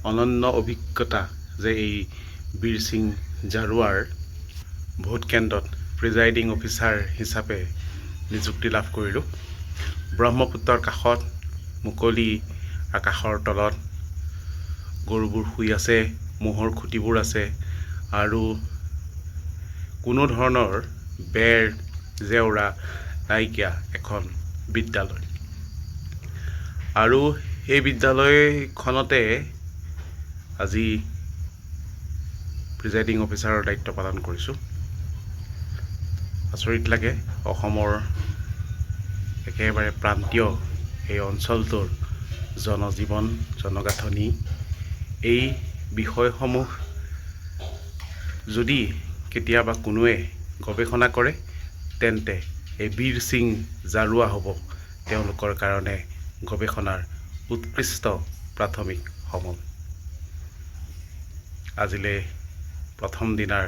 অনন্য অভিজ্ঞতা যে এই বীৰ সিং জাৰুৱাৰ ভোট কেন্দ্ৰত প্ৰিজাইডিং অফিচাৰ হিচাপে নিযুক্তি লাভ কৰিলোঁ। ব্ৰহ্মপুত্ৰৰ কাষত মুকলি আকাশৰ তলত গৰুবোৰ শুই আছে, ম'হৰ খুঁটিবোৰ আছে আৰু কোনো ধৰণৰ বেৰ জেওৰা নাইকিয়া এখন বিদ্যালয়। আৰু এই বিদ্যালয়খনতে আজি প্ৰিজাইডিং অফিচাৰৰ দায়িত্ব পালন কৰিছোঁ। আচৰিত লাগে, অসমৰ একেবাৰে প্ৰান্তীয় এই অঞ্চলটোৰ জনজীৱন, জনগাঁথনি, এই বিষয়সমূহ যদি কেতিয়াবা কোনোৱে গৱেষণা কৰে তেন্তে এই বীৰ সিং জাৰুৱা হ'ব তেওঁলোকৰ কাৰণে গৱেষণাৰ উৎকৃষ্ট প্ৰাথমিক সমল। আজিলৈ প্ৰথম দিনাৰ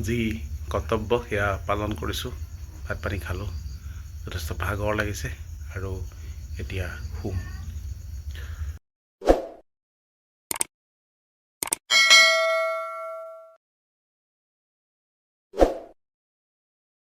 যি কৰ্তব্য সেয়া পালন কৰিছোঁ। ভাত পানী খালোঁ, যথেষ্ট ভাগৰ লাগিছে আৰু এতিয়া শুম।